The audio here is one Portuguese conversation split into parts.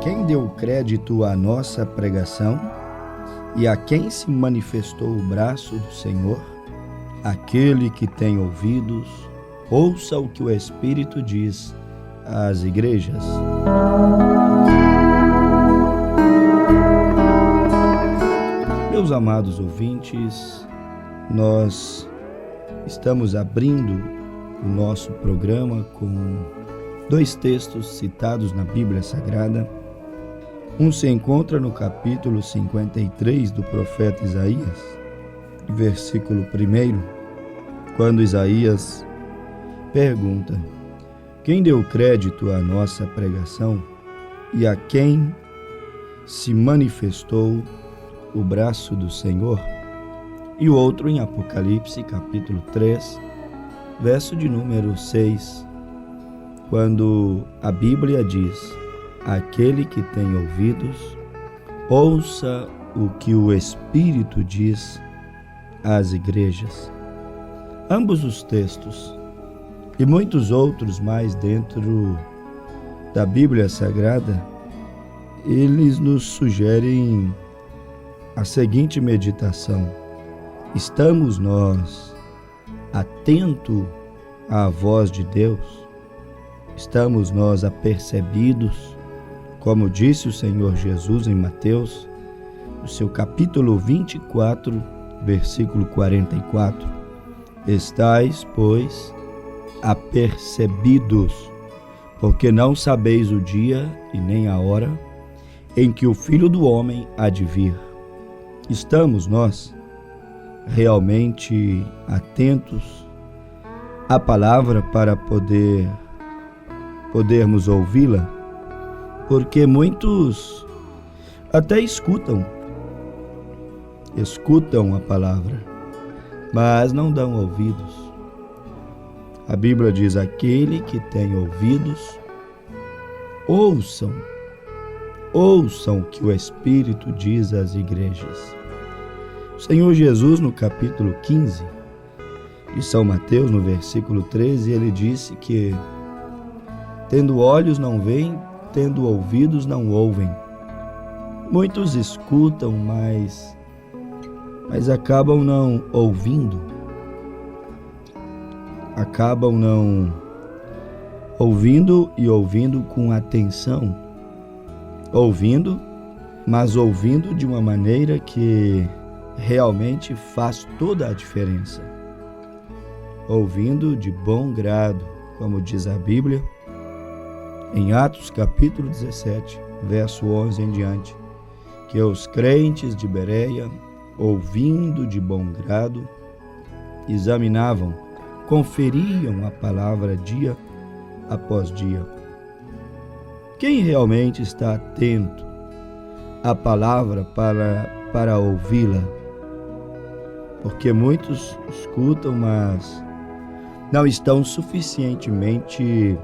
Quem deu crédito à nossa pregação e a quem se manifestou o braço do Senhor? Aquele que tem ouvidos, ouça o que o Espírito diz às igrejas. Meus amados ouvintes, nós estamos abrindo o nosso programa com dois textos citados na Bíblia Sagrada. Um se encontra no capítulo 53 do profeta Isaías, versículo 1, quando Isaías pergunta: quem deu crédito à nossa pregação e a quem se manifestou o braço do Senhor? E o outro em Apocalipse, capítulo 3, verso de número 6, quando a Bíblia diz: aquele que tem ouvidos, ouça o que o Espírito diz às igrejas. Ambos os textos e muitos outros mais dentro da Bíblia Sagrada, eles nos sugerem a seguinte meditação: estamos nós atentos à voz de Deus? Estamos nós apercebidos, como disse o Senhor Jesus em Mateus, no seu capítulo 24, versículo 44, estais, pois, apercebidos, porque não sabeis o dia e nem a hora em que o Filho do Homem há de vir. Estamos nós realmente atentos à palavra para podermos ouvi-la? Porque muitos até escutam a palavra, mas não dão ouvidos. A Bíblia diz: aquele que tem ouvidos, ouçam o que o Espírito diz às igrejas. O Senhor Jesus, no capítulo 15 de São Mateus, no versículo 13, ele disse que tendo olhos não veem, tendo ouvidos não ouvem. Muitos escutam, mas acabam não ouvindo. Acabam não ouvindo e ouvindo com atenção. Ouvindo, mas ouvindo de uma maneira que realmente faz toda a diferença. Ouvindo de bom grado, como diz a Bíblia, em Atos capítulo 17, verso 11 em diante, que os crentes de Bereia, ouvindo de bom grado, examinavam, conferiam a palavra dia após dia. Quem realmente está atento à palavra para ouvi-la? Porque muitos escutam, mas não estão suficientemente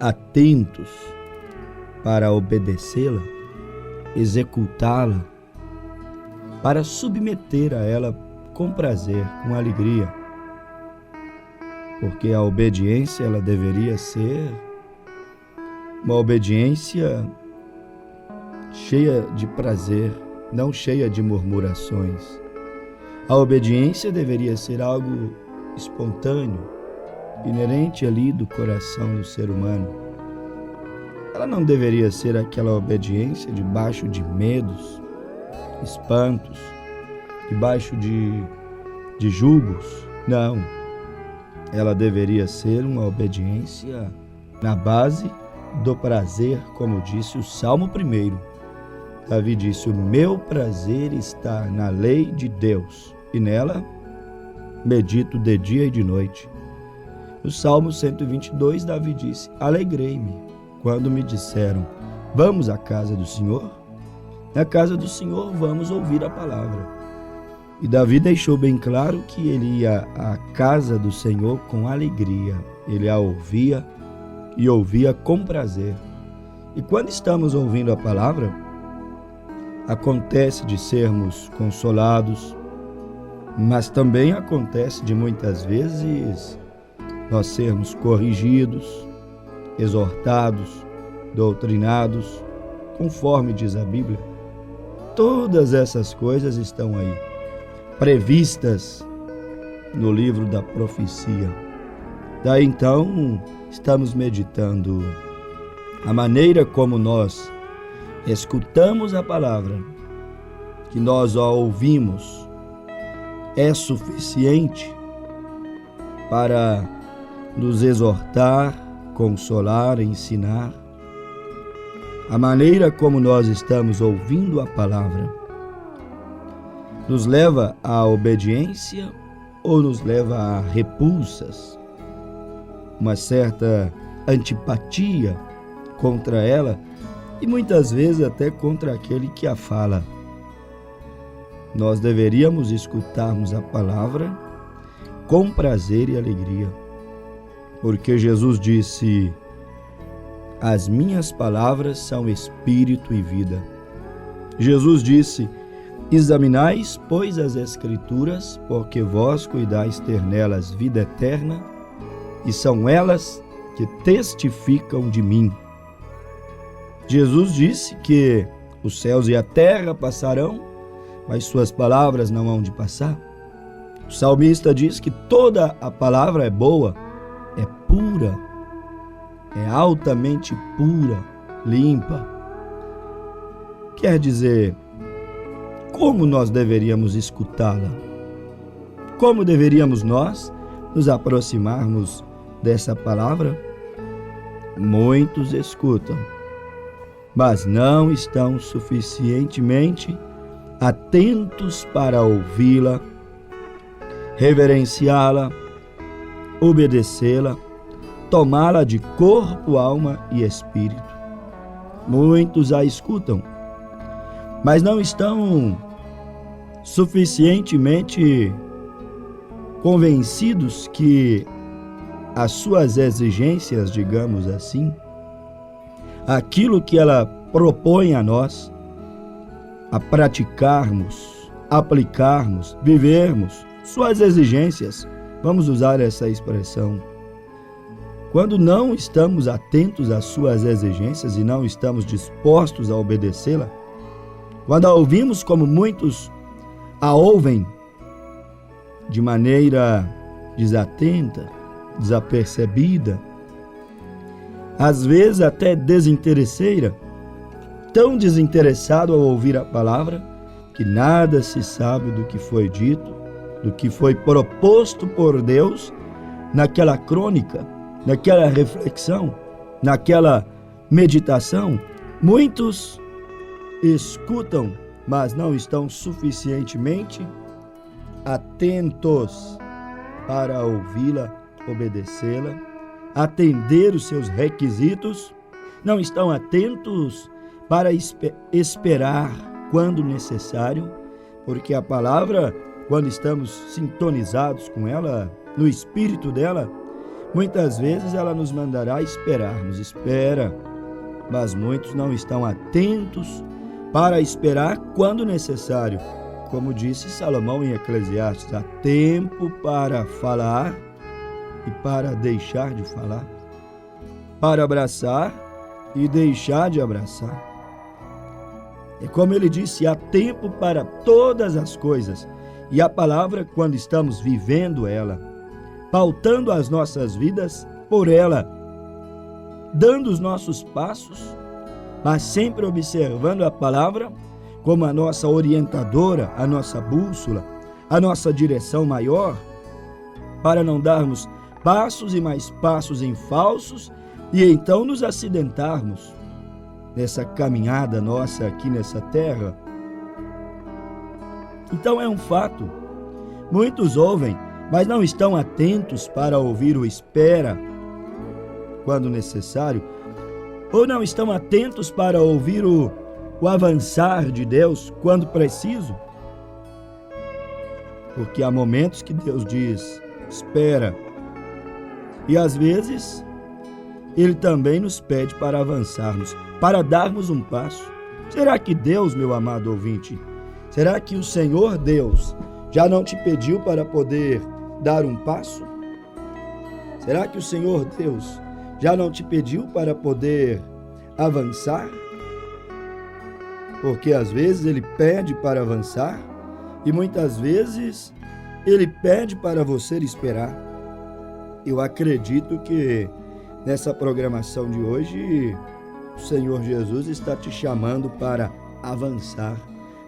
atentos para obedecê-la, executá-la, para submeter a ela com prazer, com alegria. Porque a obediência, ela deveria ser uma obediência cheia de prazer, não cheia de murmurações. A obediência deveria ser algo espontâneo, inerente ali do coração do ser humano. Ela não deveria ser aquela obediência debaixo de medos, espantos, debaixo de julgos. Não. Ela deveria ser uma obediência na base do prazer, como disse o Salmo 1. Davi disse: o meu prazer está na lei de Deus, e nela medito de dia e de noite. No Salmo 122, Davi disse: alegrei-me quando me disseram: vamos à casa do Senhor. Na casa do Senhor vamos ouvir a palavra. E Davi deixou bem claro que ele ia à casa do Senhor com alegria. Ele a ouvia e ouvia com prazer. E quando estamos ouvindo a palavra, acontece de sermos consolados, mas também acontece de muitas vezes nós sermos corrigidos, exortados, doutrinados, conforme diz a Bíblia. Todas essas coisas estão aí, previstas no livro da profecia. Daí então, estamos meditando a maneira como nós escutamos a palavra, que nós a ouvimos, é suficiente para nos exortar, consolar, ensinar. A maneira como nós estamos ouvindo a palavra nos leva à obediência ou nos leva a repulsas, uma certa antipatia contra ela e muitas vezes até contra aquele que a fala. Nós deveríamos escutarmos a palavra com prazer e alegria, porque Jesus disse: as minhas palavras são espírito e vida. Jesus disse: examinais, pois, as Escrituras, porque vós cuidais ter nelas vida eterna, e são elas que testificam de mim. Jesus disse que os céus e a terra passarão, mas suas palavras não hão de passar. O salmista diz que toda a palavra é boa, é pura, é altamente pura, limpa. Quer dizer, como nós deveríamos escutá-la? Como deveríamos nós nos aproximarmos dessa palavra? Muitos escutam, mas não estão suficientemente atentos para ouvi-la, reverenciá-la, obedecê-la, tomá-la de corpo, alma e espírito. Muitos a escutam, mas não estão suficientemente convencidos que as suas exigências, digamos assim, aquilo que ela propõe a nós, a praticarmos, aplicarmos, vivermos, suas exigências, vamos usar essa expressão. Quando não estamos atentos às suas exigências e não estamos dispostos a obedecê-la, quando a ouvimos como muitos a ouvem de maneira desatenta, desapercebida, às vezes até desinteresseira, tão desinteressado ao ouvir a palavra que nada se sabe do que foi dito, do que foi proposto por Deus naquela crônica, naquela reflexão, naquela meditação. Muitos escutam, mas não estão suficientemente atentos para ouvi-la, obedecê-la, atender os seus requisitos, não estão atentos para esperar quando necessário, porque a palavra, quando estamos sintonizados com ela, no espírito dela, muitas vezes ela nos mandará esperarmos. Espera, mas muitos não estão atentos para esperar quando necessário. Como disse Salomão em Eclesiastes, há tempo para falar e para deixar de falar, para abraçar e deixar de abraçar. É como ele disse, há tempo para todas as coisas. E a palavra, quando estamos vivendo ela, pautando as nossas vidas por ela, dando os nossos passos, mas sempre observando a palavra como a nossa orientadora, a nossa bússola, a nossa direção maior, para não darmos passos e mais passos em falsos e então nos acidentarmos nessa caminhada nossa aqui nessa terra. Então é um fato, muitos ouvem, mas não estão atentos para ouvir o espera quando necessário, ou não estão atentos para ouvir o avançar de Deus quando preciso. Porque há momentos que Deus diz, espera, e às vezes Ele também nos pede para avançarmos, para darmos um passo. Será que Deus, meu amado ouvinte, será que o Senhor Deus já não te pediu para poder dar um passo? Será que o Senhor Deus já não te pediu para poder avançar? porque às vezes ele pede para avançar e muitas vezes ele pede para você esperar. Eu acredito que nessa programação de hoje o Senhor Jesus está te chamando para avançar.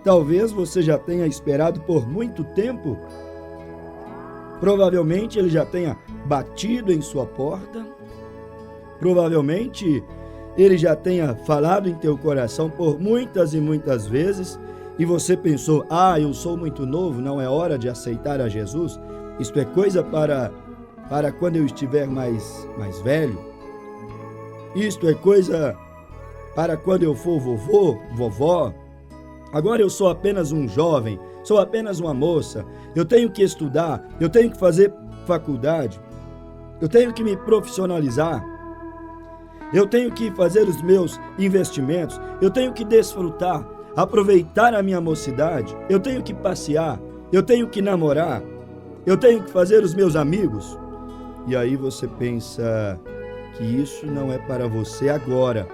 Talvez você já tenha esperado por muito tempo. Provavelmente ele já tenha batido em sua porta. Provavelmente ele já tenha falado em teu coração por muitas e muitas vezes e você pensou: eu sou muito novo, não é hora de aceitar a Jesus. Isto é coisa para quando eu estiver mais velho. Isto é coisa para quando eu for vovô, vovó. Agora eu sou apenas um jovem, sou apenas uma moça. Eu tenho que estudar, eu tenho que fazer faculdade, eu tenho que me profissionalizar, eu tenho que fazer os meus investimentos, eu tenho que desfrutar, aproveitar a minha mocidade, eu tenho que passear, eu tenho que namorar, eu tenho que fazer os meus amigos. E aí você pensa que isso não é para você agora.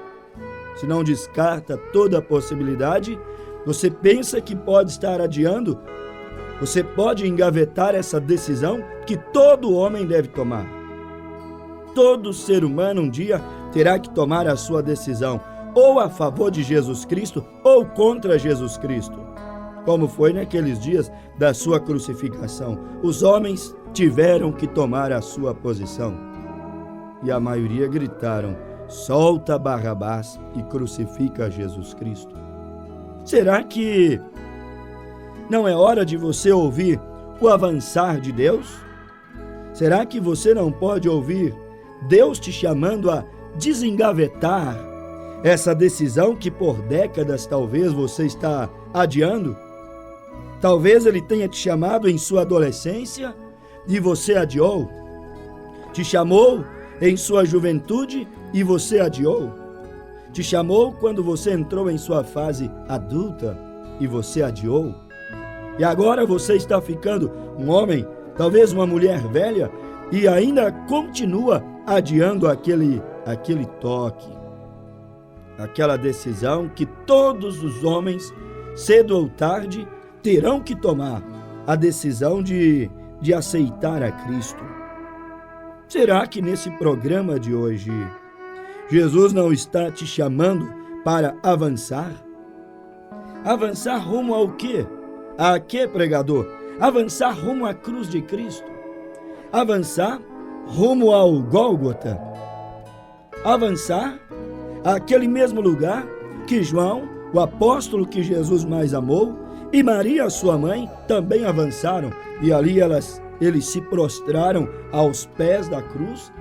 Se não descarta toda a possibilidade, você pensa que pode estar adiando, você pode engavetar essa decisão que todo homem deve tomar. Todo ser humano um dia terá que tomar a sua decisão, ou a favor de Jesus Cristo, ou contra Jesus Cristo. Como foi naqueles dias da sua crucificação. Os homens tiveram que tomar a sua posição. E a maioria gritaram: solta Barrabás e crucifica Jesus Cristo. Será que não é hora de você ouvir o avançar de Deus? Será que você não pode ouvir Deus te chamando a desengavetar essa decisão que por décadas talvez você está adiando? Talvez Ele tenha te chamado em sua adolescência e você adiou. Te chamou em sua juventude e você adiou. Te chamou quando você entrou em sua fase adulta e você adiou. E agora você está ficando um homem, talvez uma mulher velha, e ainda continua adiando aquele toque, aquela decisão que todos os homens, cedo ou tarde, terão que tomar, a decisão de aceitar a Cristo. Será que nesse programa de hoje Jesus não está te chamando para avançar? Avançar rumo ao quê? A quê, pregador? Avançar rumo à cruz de Cristo. Avançar rumo ao Gólgota. Avançar àquele mesmo lugar que João, o apóstolo que Jesus mais amou, e Maria, sua mãe, também avançaram. E ali eles se prostraram aos pés da cruz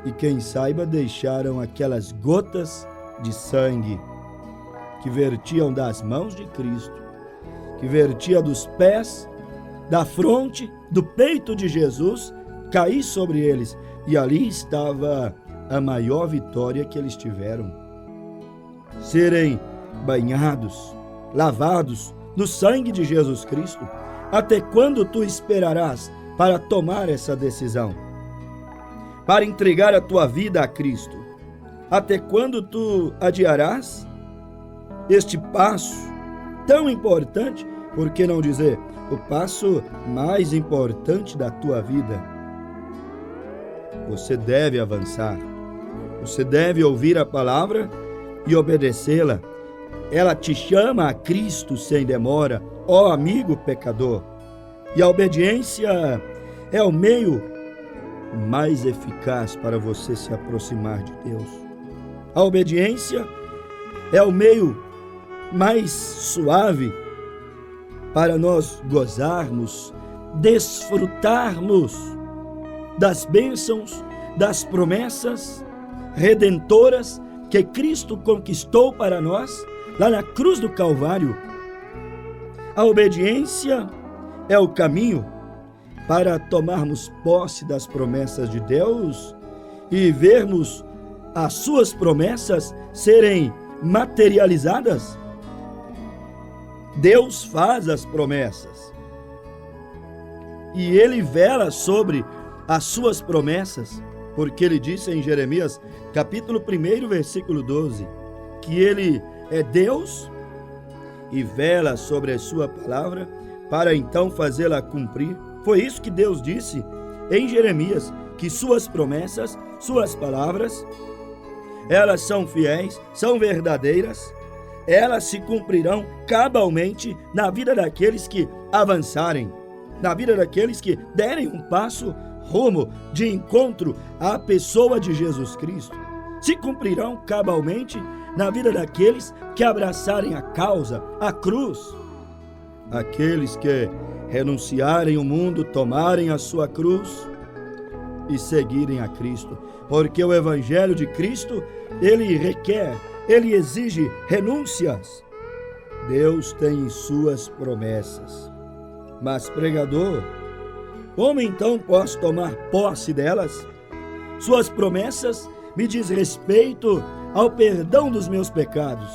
e, quem saiba, deixaram aquelas gotas de sangue que vertiam das mãos de Cristo, que vertia dos pés, da fronte, do peito de Jesus, cair sobre eles. E ali estava a maior vitória que eles tiveram. Serem banhados, lavados no sangue de Jesus Cristo. Até quando tu esperarás para tomar essa decisão? Para entregar a tua vida a Cristo? Até quando tu adiarás este passo tão importante, por que não dizer, o passo mais importante da tua vida? Você deve avançar. Você deve ouvir a palavra e obedecê-la. Ela te chama a Cristo sem demora, ó amigo pecador. E a obediência é o meio mais eficaz para você se aproximar de Deus. A obediência é o meio mais suave para nós gozarmos, desfrutarmos das bênçãos, das promessas redentoras que Cristo conquistou para nós lá na cruz do Calvário. A obediência é o caminho para tomarmos posse das promessas de Deus e vermos as suas promessas serem materializadas. Deus faz as promessas e Ele vela sobre as suas promessas, porque Ele disse em Jeremias, capítulo 1, versículo 12, que Ele é Deus e vela sobre a sua palavra, para então fazê-la cumprir. Foi isso que Deus disse em Jeremias, que suas promessas, suas palavras, elas são fiéis, são verdadeiras, elas se cumprirão cabalmente na vida daqueles que avançarem, na vida daqueles que derem um passo rumo de encontro à pessoa de Jesus Cristo. Se cumprirão cabalmente na vida daqueles que abraçarem a causa, a cruz. Aqueles que renunciarem o mundo, tomarem a sua cruz e seguirem a Cristo. Porque o Evangelho de Cristo, ele requer, ele exige renúncias. Deus tem suas promessas. Mas, pregador, como então posso tomar posse delas? Suas promessas me diz respeito ao perdão dos meus pecados.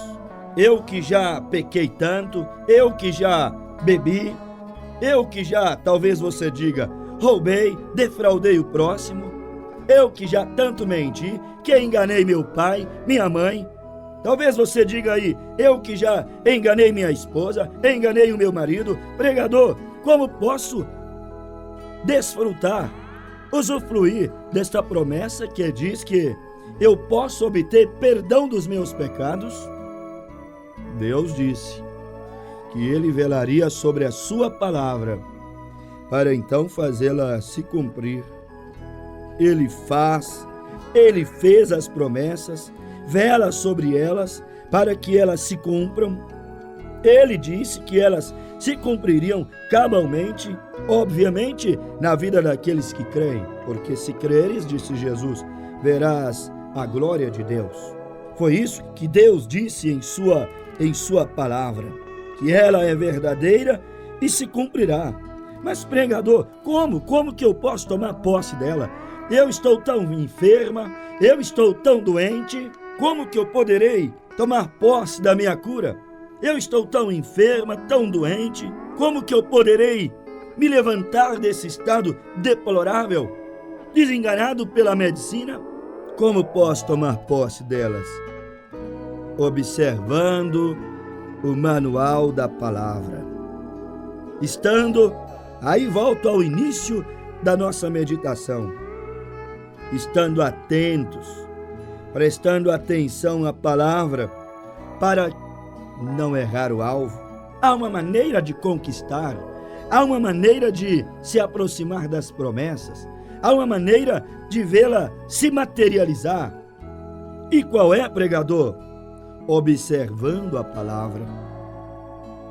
Eu que já pequei tanto, eu que já bebi, eu que já, talvez você diga, roubei, defraudei o próximo, eu que já tanto menti, que enganei meu pai, minha mãe. Talvez você diga aí, eu que já enganei minha esposa, enganei o meu marido. Pregador, como posso desfrutar, usufruir desta promessa que diz que eu posso obter perdão dos meus pecados? Deus disse que ele velaria sobre a sua palavra para então fazê-la se cumprir. Ele fez as promessas, vela sobre elas para que elas se cumpram. Ele disse que elas se cumpririam cabalmente, obviamente, na vida daqueles que creem, porque se creres, disse Jesus, verás a glória de Deus. Foi isso que Deus disse em sua palavra, que ela é verdadeira e se cumprirá. Mas, pregador, como que eu posso tomar posse dela? Eu estou tão enferma, eu estou tão doente, como que eu poderei tomar posse da minha cura? Eu estou tão enferma, tão doente, como que eu poderei me levantar desse estado deplorável, desenganado pela medicina? Como posso tomar posse delas? Observando o manual da palavra. Aí volto ao início da nossa meditação. Estando atentos, prestando atenção à palavra, para não errar o alvo. Há uma maneira de conquistar, há uma maneira de se aproximar das promessas, há uma maneira de vê-la se materializar. E qual é, pregador? Observando a palavra.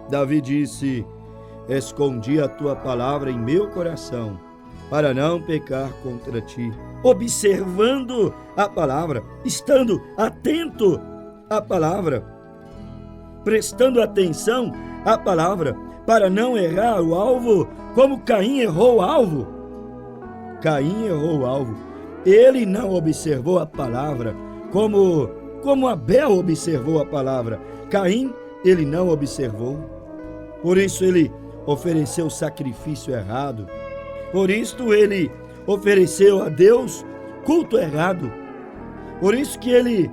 Davi disse: escondi a tua palavra em meu coração, para não pecar contra ti. Observando a palavra, estando atento à palavra, prestando atenção à palavra, para não errar o alvo, como Caim errou o alvo. Caim errou o alvo. Ele não observou a palavra, como Abel observou a palavra. Caim, ele não observou. Por isso ele ofereceu sacrifício errado. Por isso ele ofereceu a Deus culto errado. Por isso que ele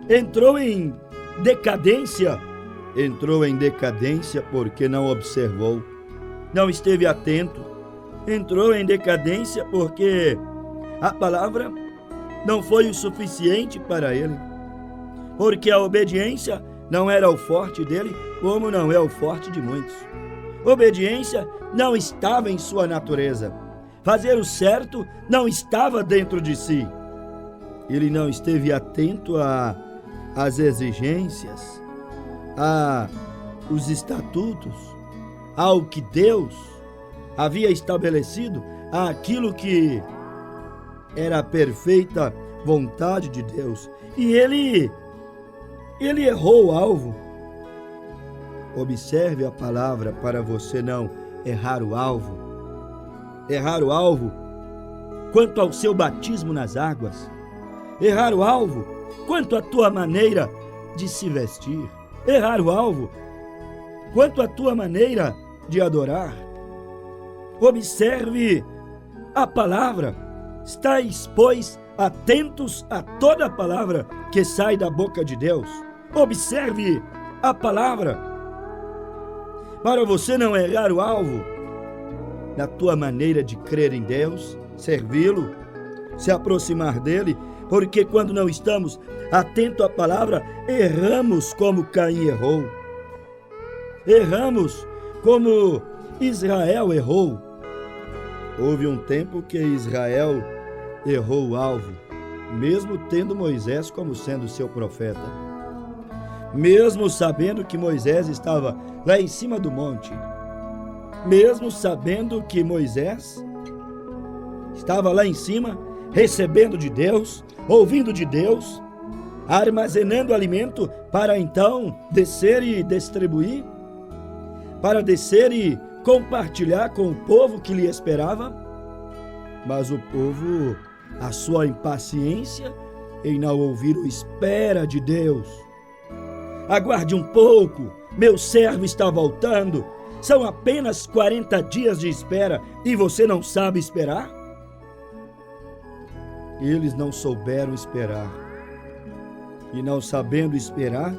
entrou em decadência. Entrou em decadência porque não observou, não esteve atento. Entrou em decadência porque a palavra não foi o suficiente para ele. Porque a obediência não era o forte dele, como não é o forte de muitos. Obediência não estava em sua natureza. Fazer o certo não estava dentro de si. Ele não esteve atento às exigências, aos estatutos, ao que Deus havia estabelecido, àquilo que era a perfeita vontade de Deus. E ele errou o alvo. Observe a palavra para você não errar o alvo. Errar o alvo quanto ao seu batismo nas águas. Errar o alvo quanto à tua maneira de se vestir. Errar o alvo quanto à tua maneira de adorar. Observe a palavra. Estais, pois, atentos a toda a palavra que sai da boca de Deus. Observe a palavra. para você não errar o alvo na tua maneira de crer em Deus, servi-lo, se aproximar dele, porque quando não estamos atentos à palavra, erramos como Caim errou. Erramos como Israel errou. Houve um tempo que Israel errou o alvo, mesmo tendo Moisés como sendo seu profeta. Mesmo sabendo que Moisés estava lá em cima do monte. Mesmo sabendo que Moisés estava lá em cima, recebendo de Deus, ouvindo de Deus, armazenando alimento para então descer e distribuir, para descer e compartilhar com o povo que lhe esperava. Mas o povo, a sua impaciência em não ouvir o espera de Deus. Aguarde um pouco, meu servo está voltando. São apenas 40 dias de espera e você não sabe esperar? Eles não souberam esperar. E não sabendo esperar,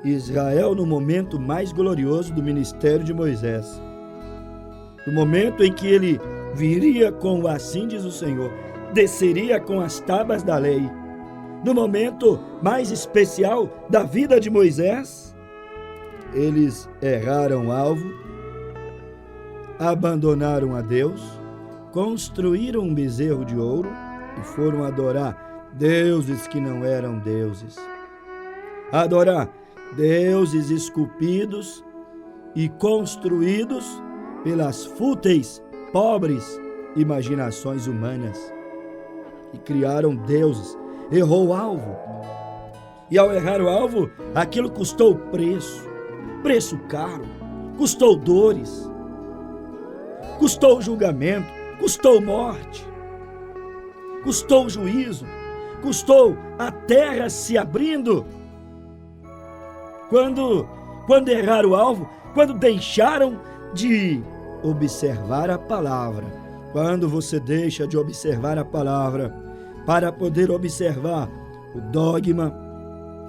Israel, no momento mais glorioso do ministério de Moisés, no momento em que ele viria com o assim diz o Senhor, desceria com as tábuas da lei, no momento mais especial da vida de Moisés, eles erraram o alvo, abandonaram a Deus, construíram um bezerro de ouro e foram adorar deuses que não eram deuses. Adorar deuses esculpidos e construídos pelas fúteis, pobres imaginações humanas. E criaram deuses. Errou o alvo. E ao errar o alvo, aquilo custou preço caro, custou dores, custou julgamento, custou morte, custou juízo, custou a terra se abrindo. Quando erraram o alvo, quando deixaram de observar a palavra, quando você deixa de observar a palavra, para poder observar o dogma,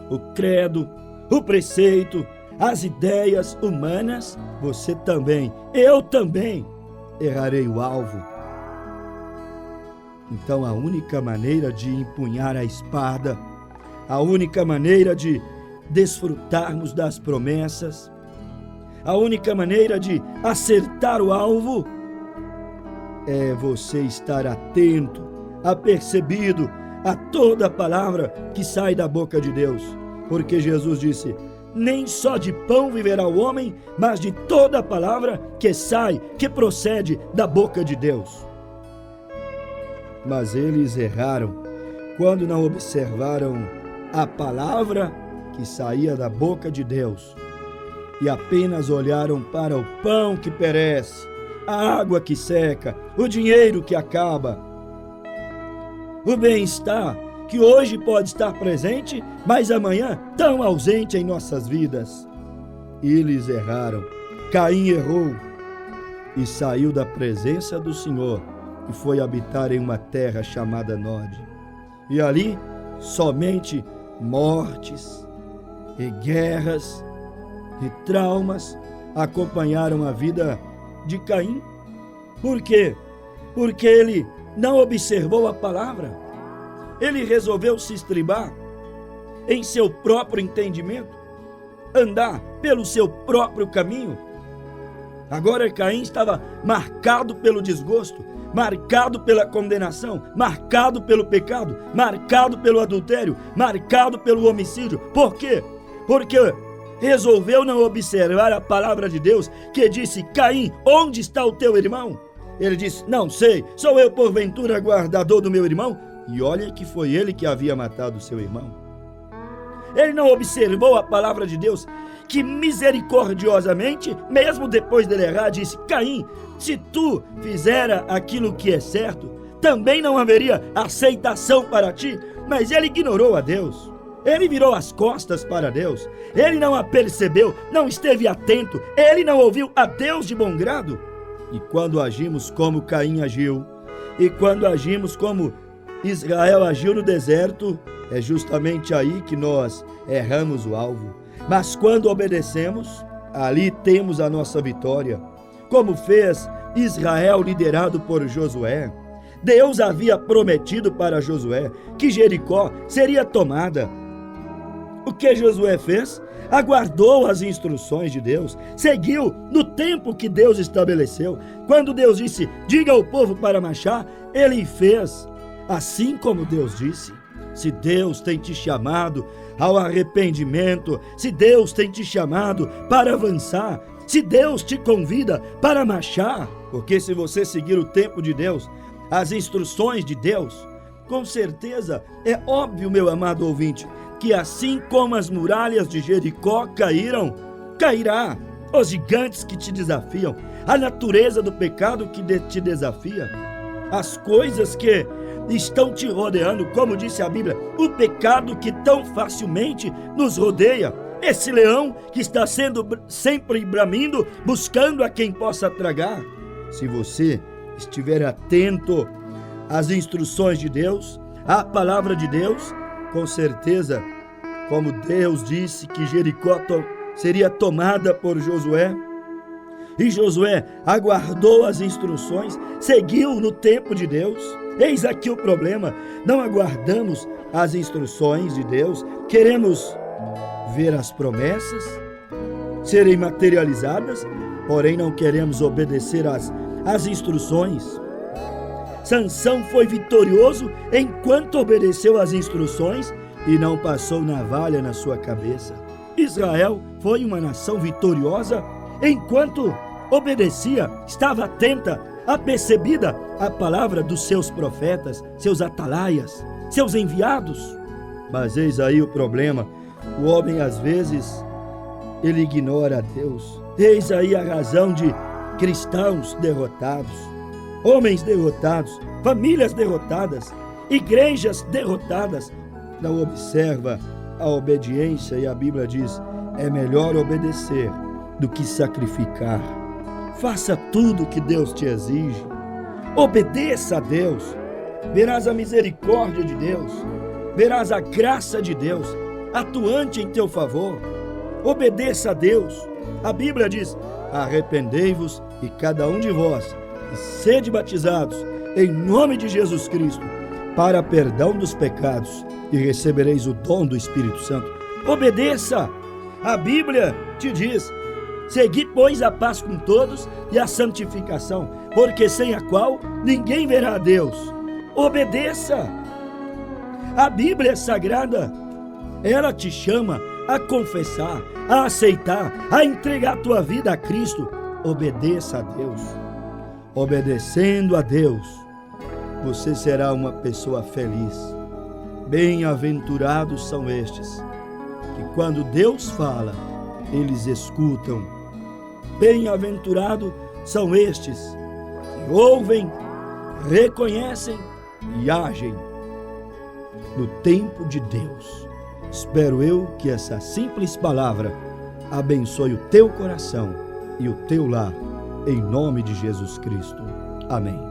o credo, o preceito, as ideias humanas, você também, eu também, errarei o alvo. Então a única maneira de empunhar a espada, a única maneira de desfrutarmos das promessas, a única maneira de acertar o alvo, é você estar atento, apercebido a toda a palavra que sai da boca de Deus, porque Jesus disse, nem só de pão viverá o homem, mas de toda a palavra que sai, que procede da boca de Deus. Mas eles erraram quando não observaram a palavra que saía da boca de Deus e apenas olharam para o pão que perece, a água que seca, o dinheiro que acaba, o bem-estar que hoje pode estar presente, mas amanhã tão ausente em nossas vidas. Eles erraram. Caim errou e saiu da presença do Senhor e foi habitar em uma terra chamada Nod. E ali somente mortes e guerras e traumas acompanharam a vida de Caim. Por quê? Porque ele não observou a palavra. Ele resolveu se estribar em seu próprio entendimento, andar pelo seu próprio caminho. Agora Caim estava marcado pelo desgosto, marcado pela condenação, marcado pelo pecado, marcado pelo adultério, marcado pelo homicídio. Por quê? Porque resolveu não observar a palavra de Deus que disse, Caim, onde está o teu irmão? Ele disse, não sei, sou eu porventura guardador do meu irmão? E olha que foi ele que havia matado o seu irmão. Ele não observou a palavra de Deus, que misericordiosamente, mesmo depois dele errar, disse, Caim, se tu fizera aquilo que é certo, também não haveria aceitação para ti. Mas ele ignorou a Deus. Ele virou as costas para Deus. Ele não a percebeu, não esteve atento. Ele não ouviu a Deus de bom grado. E quando agimos como Caim agiu, e quando agimos como Israel agiu no deserto, é justamente aí que nós erramos o alvo. Mas quando obedecemos, Ali temos a nossa vitória, como fez Israel liderado por Josué. Deus havia prometido para Josué que Jericó seria tomada. O que Josué fez? Aguardou as instruções de Deus, seguiu no tempo que Deus estabeleceu. Quando Deus disse, diga ao povo para marchar, ele fez, assim como Deus disse. Se Deus tem te chamado ao arrependimento, se Deus tem te chamado para avançar, se Deus te convida para marchar, porque se você seguir o tempo de Deus, as instruções de Deus, com certeza, é óbvio, meu amado ouvinte, que assim como as muralhas de Jericó caíram, cairá os gigantes que te desafiam, a natureza do pecado que te desafia, as coisas que estão te rodeando, como disse a Bíblia, o pecado que tão facilmente nos rodeia, esse leão que está sendo sempre bramindo, buscando a quem possa tragar. Se você estiver atento às instruções de Deus, à palavra de Deus, com certeza, como Deus disse que Jericó seria tomada por Josué, e Josué aguardou as instruções, seguiu no tempo de Deus. Eis aqui o problema, não aguardamos as instruções de Deus, queremos ver as promessas serem materializadas, porém não queremos obedecer às instruções. Sansão foi vitorioso enquanto obedeceu às instruções e não passou navalha na sua cabeça. Israel foi uma nação vitoriosa enquanto obedecia, estava atenta, apercebida a palavra dos seus profetas, seus atalaias, seus enviados. Mas eis aí o problema, o homem às vezes, ele ignora a Deus. Eis aí a razão de cristãos derrotados, homens derrotados, famílias derrotadas, igrejas derrotadas. Não observa a obediência e a Bíblia diz, é melhor obedecer do que sacrificar. Faça tudo o que Deus te exige. Obedeça a Deus. Verás a misericórdia de Deus. Verás a graça de Deus atuante em teu favor. Obedeça a Deus. A Bíblia diz, arrependei-vos e cada um de vós e sede batizados em nome de Jesus Cristo para perdão dos pecados e recebereis o dom do Espírito Santo. Obedeça. A Bíblia te diz, segui, pois, a paz com todos e a santificação, porque sem a qual ninguém verá a Deus. Obedeça. A Bíblia é sagrada. Ela te chama a confessar, a aceitar, a entregar a tua vida a Cristo. Obedeça a Deus. Obedecendo a Deus, você será uma pessoa feliz. Bem-aventurados são estes, que quando Deus fala, eles escutam. Bem-aventurados são estes que ouvem, reconhecem e agem no tempo de Deus. Espero eu que essa simples palavra abençoe o teu coração e o teu lar, em nome de Jesus Cristo. Amém.